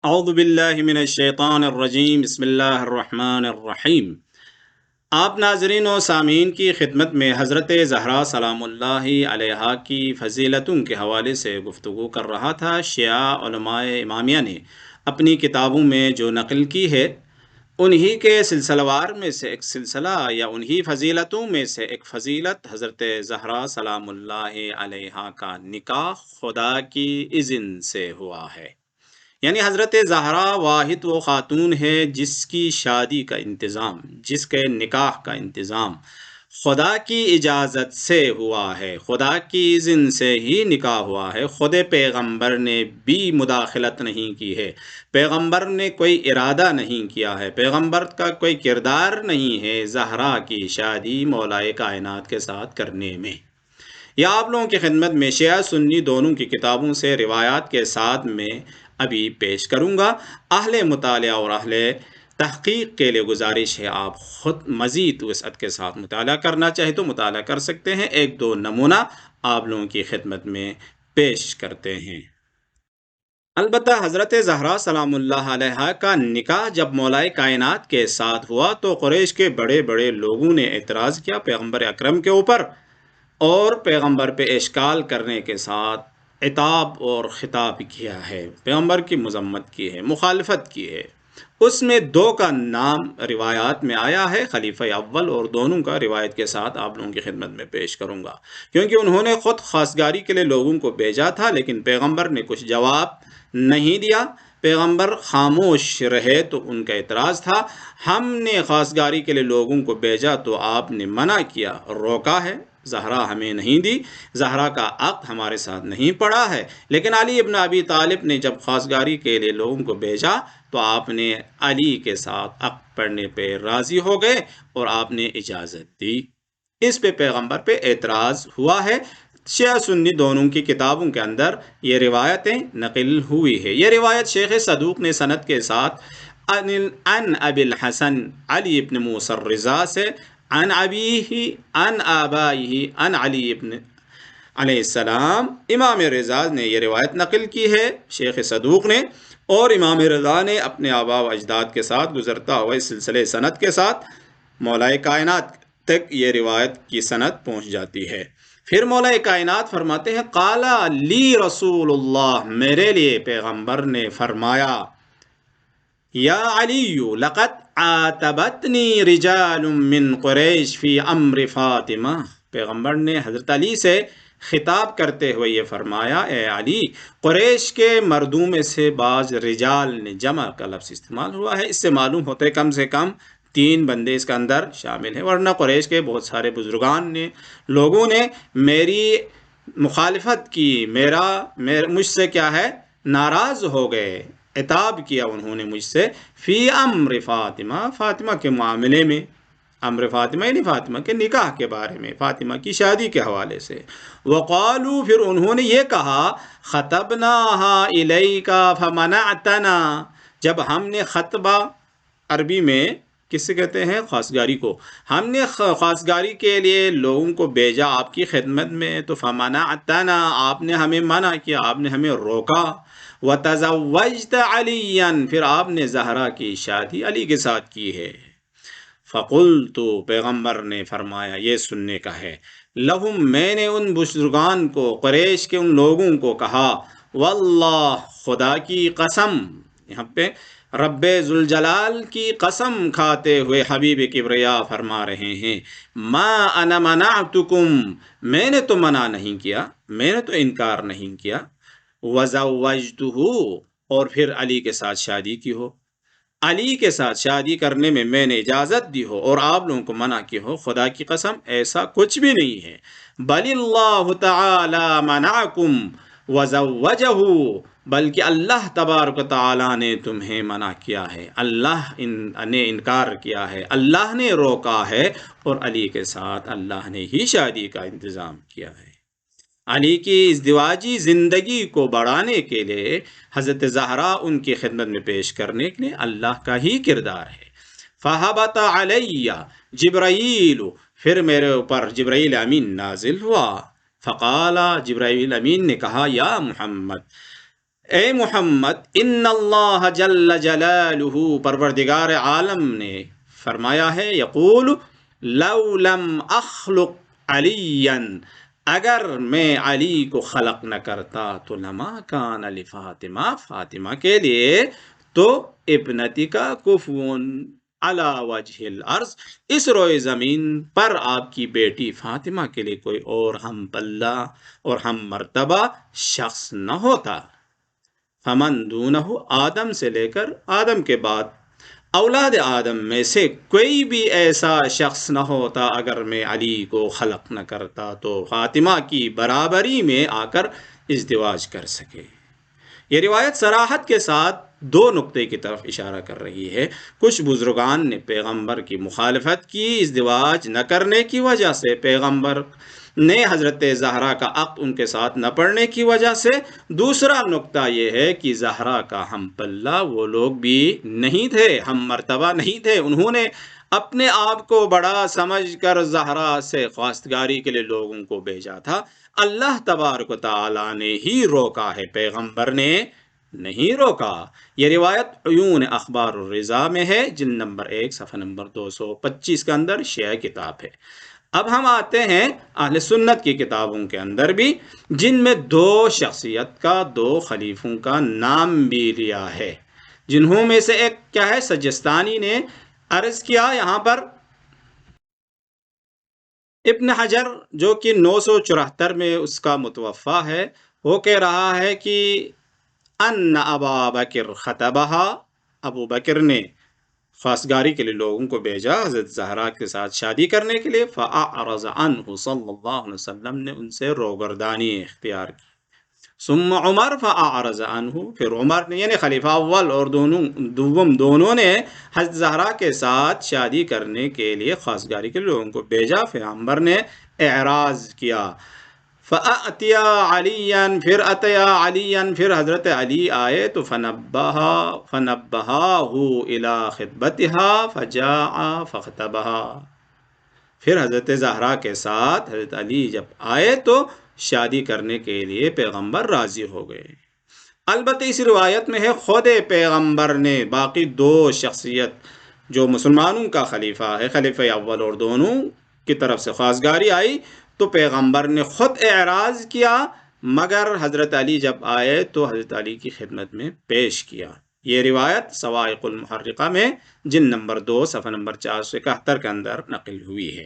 اعوذ باللہ من الشیطان الرجیم بسم اللہ الرحمن الرحیم۔ آپ ناظرین و سامعین کی خدمت میں حضرت زہرا سلام اللہ علیہا کی فضیلتوں کے حوالے سے گفتگو کر رہا تھا۔ شیعہ علماء امامیہ نے اپنی کتابوں میں جو نقل کی ہے انہی کے سلسلہ وار میں سے ایک سلسلہ یا انہی فضیلتوں میں سے ایک فضیلت حضرت زہرا سلام اللہ علیہا کا نکاح خدا کی اذن سے ہوا ہے۔ یعنی حضرت زہرا واحد وہ خاتون ہے جس کی شادی کا انتظام، جس کے نکاح کا انتظام خدا کی اجازت سے ہوا ہے، خدا کی اذن سے ہی نکاح ہوا ہے۔ خود پیغمبر نے بھی مداخلت نہیں کی ہے، پیغمبر نے کوئی ارادہ نہیں کیا ہے، پیغمبر کا کوئی کردار نہیں ہے زہرا کی شادی مولا کائنات کے ساتھ کرنے میں۔ یہ آپ لوگوں کی خدمت میں شیعہ سنی دونوں کی کتابوں سے روایات کے ساتھ میں ابھی پیش کروں گا۔ اہل مطالعہ اور اہل تحقیق کے لیے گزارش ہے آپ خود مزید وسعت کے ساتھ مطالعہ کرنا چاہے تو مطالعہ کر سکتے ہیں۔ ایک دو نمونہ آپ لوگوں کی خدمت میں پیش کرتے ہیں۔ البتہ حضرت زہرا سلام اللہ علیہا کا نکاح جب مولا کائنات کے ساتھ ہوا تو قریش کے بڑے بڑے لوگوں نے اعتراض کیا پیغمبر اکرم کے اوپر، اور پیغمبر پہ اشکال کرنے کے ساتھ عتاب اور خطاب کیا ہے، پیغمبر کی مذمت کی ہے، مخالفت کی ہے۔ اس میں دو کا نام روایات میں آیا ہے، خلیفہ اول، اور دونوں کا روایت کے ساتھ آپ لوگوں کی خدمت میں پیش کروں گا، کیونکہ انہوں نے خود خواستگاری کے لیے لوگوں کو بھیجا تھا لیکن پیغمبر نے کچھ جواب نہیں دیا، پیغمبر خاموش رہے تو ان کا اعتراض تھا۔ ہم نے خواستگاری کے لیے لوگوں کو بھیجا تو آپ نے منع کیا، روکا ہے، زہرا ہمیں نہیں دی، زہرا کا عقد ہمارے ساتھ نہیں پڑا ہے۔ لیکن علی ابن ابی طالب نے جب خواستگاری کے لیے لوگوں کو بھیجا تو آپ نے علی کے ساتھ عقد پڑھنے پہ راضی ہو گئے اور آپ نے اجازت دی۔ اس پہ پیغمبر پہ اعتراض ہوا ہے۔ شیعہ سنی دونوں کی کتابوں کے اندر یہ روایتیں نقل ہوئی ہے۔ یہ روایت شیخ صدوق نے سند کے ساتھ عن ابی الحسن علی ابن موسیٰ الرضا سے، عن ابیہ عن آبائہ عن علی ابن علیہ السلام، امام رضا نے یہ روایت نقل کی ہے شیخ صدوق نے، اور امام رضا نے اپنے آبا و اجداد کے ساتھ گزرتا ہوا اس سلسلے سند کے ساتھ مولا کائنات تک یہ روایت کی سند پہنچ جاتی ہے۔ پھر مولا کائنات فرماتے ہیں قال لی رسول اللہ، میرے لیے پیغمبر نے فرمایا، یا علی لقد عاتبتنی رجال من قریش فی امر فاطمہ، پیغمبر نے حضرت علی سے خطاب کرتے ہوئے یہ فرمایا، اے علی، قریش کے مردوں میں سے بعض رجال نے، جمع کا لفظ استعمال ہوا ہے، اس سے معلوم ہوتا ہے کم سے کم 3 بندے اس کے اندر شامل ہیں، ورنہ قریش کے بہت سارے بزرگان نے، لوگوں نے میری مخالفت کی، مجھ سے کیا ہے، ناراض ہو گئے، عتاب کیا انہوں نے مجھ سے، فی امر فاطمہ، فاطمہ کے معاملے میں، امر فاطمہ یعنی فاطمہ کے نکاح کے بارے میں، فاطمہ کی شادی کے حوالے سے۔ وقالو، پھر انہوں نے یہ کہا، خطبناہا الیکا فمنعتنا، جب ہم نے خطبہ عربی میں کس سے کہتے ہیں، خواستگاری کو، ہم نے خواستگاری کے لیے لوگوں کو بھیجا آپ کی خدمت میں تو فمنعتنا، آپ نے ہمیں منع کیا، آپ نے ہمیں روکا۔ وتزوجت علیا، پھر آپ نے زہرا کی شادی علی کے ساتھ کی ہے۔ فقلت، پیغمبر نے فرمایا، یہ سننے کا ہے، لہم، میں نے ان بزرگان کو، قریش کے ان لوگوں کو کہا، واللہ، خدا کی قسم، یہاں پہ رب ذوالجلال کی قسم کھاتے ہوئے حبیب کبریا فرما رہے ہیں، ما انا منعتکم، میں نے تو منع نہیں کیا، میں نے تو انکار نہیں کیا، وزوجتہ، اور پھر علی کے ساتھ شادی کی ہو، علی کے ساتھ شادی کرنے میں میں نے اجازت دی ہو اور آپ لوگوں کو منع کی ہو، خدا کی قسم ایسا کچھ بھی نہیں ہے۔ بل اللہ تعالی منعکم وزوجہ، بلکہ اللہ تبارک و تعالی نے تمہیں منع کیا ہے، اللہ نے انکار کیا ہے، اللہ نے روکا ہے، اور علی کے ساتھ اللہ نے ہی شادی کا انتظام کیا ہے۔ علی کی ازدواجی زندگی کو بڑھانے کے لیے حضرت زہرا ان کی خدمت میں پیش کرنے کے لیے اللہ کا ہی کردار ہے۔ فَهَبَطَ عَلَيَّ جبرائیل، پھر میرے اوپر جبرائیل امین نازل ہوا، فقال، جبرائیل امین نے کہا، یا محمد، اے محمد ان اللہ جل جلالہ، پروردگار عالم نے فرمایا ہے، یقول لو لم اخلق علی، اگر میں علی کو خلق نہ کرتا تو لما کان لفاطمہ، فاطمہ کے لیے تو ابنتی کا کفون علی وجہ الارض، اس روئے زمین پر آپ کی بیٹی فاطمہ کے لیے کوئی اور ہم پلہ اور ہم مرتبہ شخص نہ ہوتا۔ فمن دونہ، آدم سے لے کر آدم کے بعد اولاد آدم میں سے کوئی بھی ایسا شخص نہ ہوتا اگر میں علی کو خلق نہ کرتا تو فاطمہ کی برابری میں آ کر ازدواج کر سکے۔ یہ روایت صراحت کے ساتھ دو نقطے کی طرف اشارہ کر رہی ہے۔ کچھ بزرگان نے پیغمبر کی مخالفت کی ازدواج نہ کرنے کی وجہ سے، پیغمبر نے حضرت زہرا کا عقد ان کے ساتھ نہ پڑھنے کی وجہ سے۔ دوسرا نقطہ یہ ہے کہ زہرا کا ہم پلہ وہ لوگ بھی نہیں تھے، ہم مرتبہ نہیں تھے، انہوں نے اپنے آپ کو بڑا سمجھ کر زہرا سے خواستگاری کے لیے لوگوں کو بھیجا تھا۔ اللہ تبارک و تعالی نے ہی روکا ہے، پیغمبر نے نہیں روکا۔ یہ روایت عیون اخبار الرضا میں ہے، جلد نمبر 1 صفحہ نمبر 225 کے اندر شیعہ کتاب ہے۔ اب ہم آتے ہیں اہل سنت کی کتابوں کے اندر بھی، جن میں دو شخصیت کا، دو خلیفوں کا نام بھی لیا ہے، جنہوں میں سے ایک کیا ہے، سجستانی نے عرض کیا یہاں پر ابن حجر جو کہ 974 میں اس کا متوفا ہے، وہ کہہ رہا ہے کہ ان ابا بکر خطبہا، ابو بکر نے خواستگاری کے لیے لوگوں کو بھیجا حضرت زہرا کے ساتھ شادی کرنے کے لیے، فاعرض عنہ، صلی اللہ علیہ وسلم نے ان سے روگردانی اختیار کی۔ ثم عمر فاعرض عنہ، پھر عمر نے یعنی خلیفہ اول اور دونوں نے حضرت زہرا کے ساتھ شادی کرنے کے لیے خواستگاری کے لوگوں کو بھیجا، پیغمبر نے اعراض کیا۔ فَأَتِيَا عَلِيًّا، پھر اتیا علیًا، پھر حضرت علی آئے تو فَنَبَّهَاهُ إِلَى خِطْبَتِهَا فَجَاءَ فَخَطَبَهَا، پھر حضرت زہرا کے ساتھ حضرت علی جب آئے تو شادی کرنے کے لیے پیغمبر راضی ہو گئے۔ البتہ اس روایت میں ہے خود پیغمبر نے باقی دو شخصیت جو مسلمانوں کا خلیفہ ہے، خلیفہ اول اور دونوں کی طرف سے خواستگاری آئی تو پیغمبر نے خود اعراض کیا، مگر حضرت علی جب آئے تو حضرت علی کی خدمت میں پیش کیا۔ یہ روایت صواعق المحرقہ میں جلد نمبر 2 صفحہ نمبر 471 کے اندر نقل ہوئی ہے۔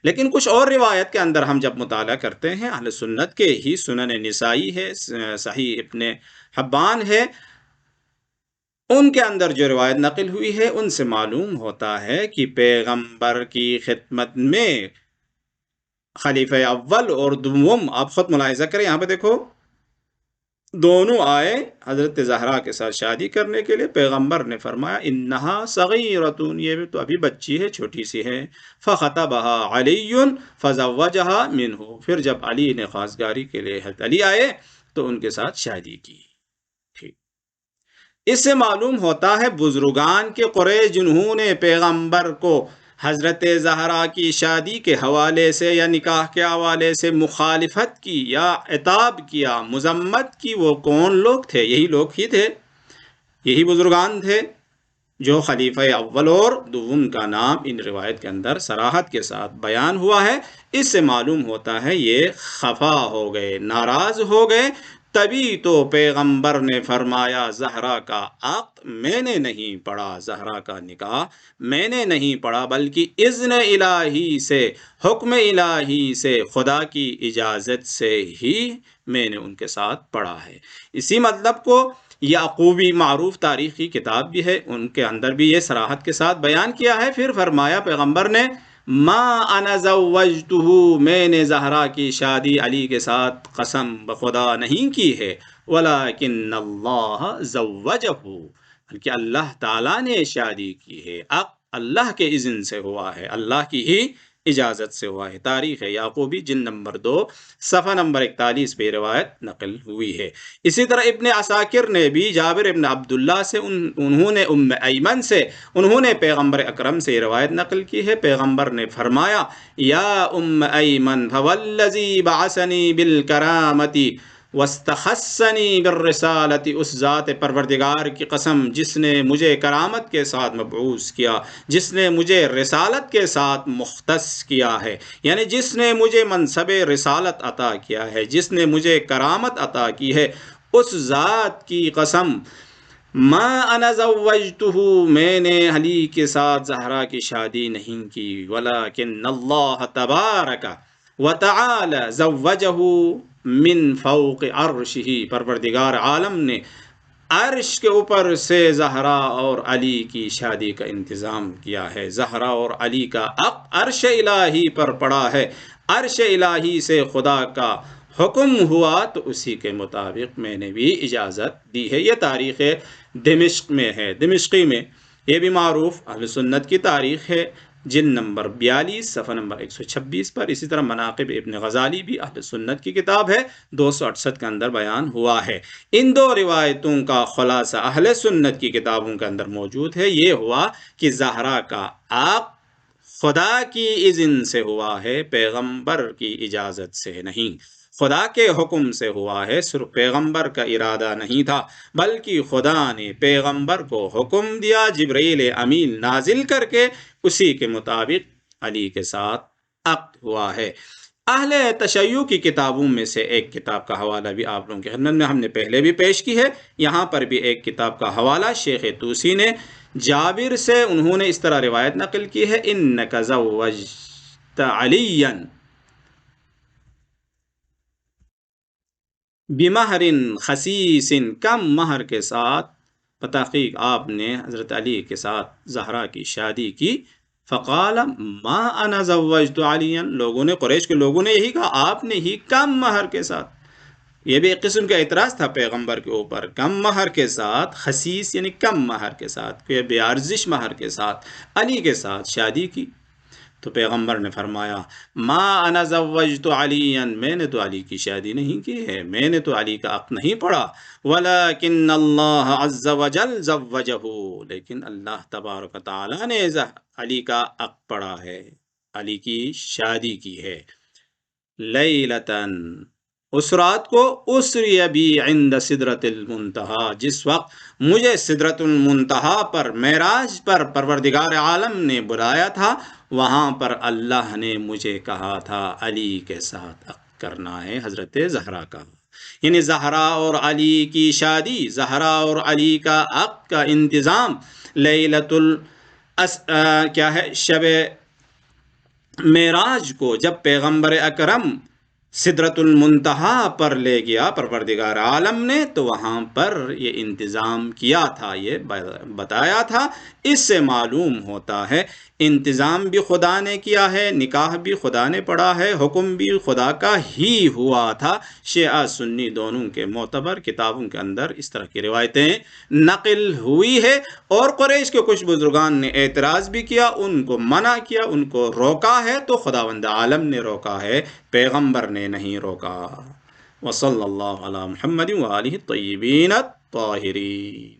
لیکن کچھ اور روایت کے اندر ہم جب مطالعہ کرتے ہیں، اہل سنت کے ہی سنن نسائی ہے، صحیح ابن حبان ہے، ان کے اندر جو روایت نقل ہوئی ہے ان سے معلوم ہوتا ہے کہ پیغمبر کی خدمت میں خلیفہ اول اور دوم، آپ خود ملاحظہ کریں، یہاں پہ دیکھو دونوں آئے حضرت زہرا کے ساتھ شادی کرنے کے لیے، پیغمبر نے فرمایا انہا صغیرۃ، یہ تو ابھی بچی ہے، چھوٹی سی ہے، فخطبها علی فزوجها منہ، پھر جب علی نے خواستگاری کے لیے حضرت علی آئے تو ان کے ساتھ شادی کی۔ اس سے معلوم ہوتا ہے بزرگان کے قریش جنہوں نے پیغمبر کو حضرت زہرا کی شادی کے حوالے سے یا نکاح کے حوالے سے مخالفت کی یا عتاب کیا، مذمت کی، وہ کون لوگ تھے؟ یہی لوگ ہی تھے، یہی بزرگان تھے جو خلیفہ اول اور دوم کا نام ان روایت کے اندر صراحت کے ساتھ بیان ہوا ہے۔ اس سے معلوم ہوتا ہے یہ خفا ہو گئے، ناراض ہو گئے، تبھی تو پیغمبر نے فرمایا زہرا کا عقد میں نے نہیں پڑھا، زہرا کا نکاح میں نے نہیں پڑھا، بلکہ اذن الہی سے، حکم الہی سے، خدا کی اجازت سے ہی میں نے ان کے ساتھ پڑھا ہے۔ اسی مطلب کو یعقوبی معروف تاریخی کتاب بھی ہے، ان کے اندر بھی یہ صراحت کے ساتھ بیان کیا ہے۔ پھر فرمایا پیغمبر نے ما انا زوجتہ، میں نے زہرا کی شادی علی کے ساتھ قسم بخدا نہیں کی ہے، ولیکن اللہ زوجہ، بلکہ اللہ تعالیٰ نے شادی کی ہے، اللہ کے اذن سے ہوا ہے، اللہ کی ہی اجازت سے ہوا ہے۔ تاریخ یعقوبی جلد نمبر 2 صفحہ نمبر 41 پہ روایت نقل ہوئی ہے۔ اسی طرح ابن عساکر نے بھی جابر ابن عبداللہ سے، انہوں نے ام ایمن سے، انہوں نے پیغمبر اکرم سے یہ روایت نقل کی ہے۔ پیغمبر نے فرمایا یا ام ایمن فوالذی بعثنی بالکرامۃ وَاسْتَخَصَّنِي بِالرِّسَالَةِ، اس ذات پروردگار کی قسم جس نے مجھے کرامت کے ساتھ مبعوث کیا، جس نے مجھے رسالت کے ساتھ مختص کیا ہے، یعنی جس نے مجھے منصب رسالت عطا کیا ہے، جس نے مجھے کرامت عطا کی ہے، اس ذات کی قسم، ما انا زوجتہ، میں نے علی کے ساتھ زہرا کی شادی نہیں کی، ولیکن اللہ تبارک وتعالی زوجہ من فوق عرشہ، پروردگار عالم نے عرش کے اوپر سے زہرا اور علی کی شادی کا انتظام کیا ہے۔ زہرا اور علی کا عقد عرش الہی پر پڑا ہے، عرش الہی سے خدا کا حکم ہوا تو اسی کے مطابق میں نے بھی اجازت دی ہے۔ یہ تاریخ دمشق میں ہے، دمشقی میں، یہ بھی معروف اہل سنت کی تاریخ ہے، جلد نمبر 42 صفحہ نمبر 126 پر۔ اسی طرح مناقب ابن غزالی بھی اہل سنت کی کتاب ہے، 268 کے اندر بیان ہوا ہے۔ ان دو روایتوں کا خلاصہ اہل سنت کی کتابوں کے اندر موجود ہے۔ یہ ہوا کہ زہرا کا عقد خدا کی اذن سے ہوا ہے، پیغمبر کی اجازت سے نہیں، خدا کے حکم سے ہوا ہے، صرف پیغمبر کا ارادہ نہیں تھا، بلکہ خدا نے پیغمبر کو حکم دیا، جبرائیل امین نازل کر کے اسی کے مطابق علی کے ساتھ عقد ہوا ہے۔ اہل تشیع کی کتابوں میں سے ایک کتاب کا حوالہ بھی آپ لوگوں کی خدمت میں ہم نے پہلے بھی پیش کی ہے، یہاں پر بھی ایک کتاب کا حوالہ شیخ طوسی نے جابر سے انہوں نے اس طرح روایت نقل کی ہے، انک زوجت علیا بمہر خسیس، کم مہر کے ساتھ بتحقیق آپ نے حضرت علی کے ساتھ زہرا کی شادی کی۔ فقال ما انا زوجت علیا، لوگوں نے، قریش کے لوگوں نے یہی کہا، آپ نے ہی کم مہر کے ساتھ، یہ بھی ایک قسم کا اعتراض تھا پیغمبر کے اوپر، کم مہر کے ساتھ، خسیس یعنی کم مہر کے ساتھ، کوئی بے ارزش مہر کے ساتھ علی کے ساتھ شادی کی۔ تو پیغمبر نے فرمایا ما انا زوجت علیا، میں نے تو علی کی شادی نہیں کی ہے، میں نے تو علی کا عقد نہیں پڑھا، ولیکن اللہ عز وجل زوجہ، لیکن اللہ تبارک و تعالی نے علی کا عقد پڑھا ہے، علی کی شادی کی ہے۔ لیلتن، اس رات کو، اسری بی عند سدرۃ المنتہا، جس وقت مجھے سدرۃ المنتہا پر، معراج پر پروردگار عالم نے بلایا تھا، وہاں پر اللہ نے مجھے کہا تھا علی کے ساتھ عقد کرنا ہے، حضرت زہرا کا، یعنی زہرا اور علی کی شادی، زہرا اور علی کا عقد کا انتظام لیلۃ کیا ہے، شب معراج کو جب پیغمبر اکرم سدرۃ المنتہا پر لے گیا پروردگار عالم نے، تو وہاں پر یہ انتظام کیا تھا، یہ بتایا تھا۔ اس سے معلوم ہوتا ہے انتظام بھی خدا نے کیا ہے، نکاح بھی خدا نے پڑھا ہے، حکم بھی خدا کا ہی ہوا تھا۔ شیعہ سنی دونوں کے معتبر کتابوں کے اندر اس طرح کی روایتیں نقل ہوئی ہے، اور قریش کے کچھ بزرگان نے اعتراض بھی کیا، ان کو منع کیا، ان کو روکا ہے، تو خداوند عالم نے روکا ہے، پیغمبر نے نہیں روکا۔ وصلی اللہ علی محمد وآلہ الطیبین الطاہرین۔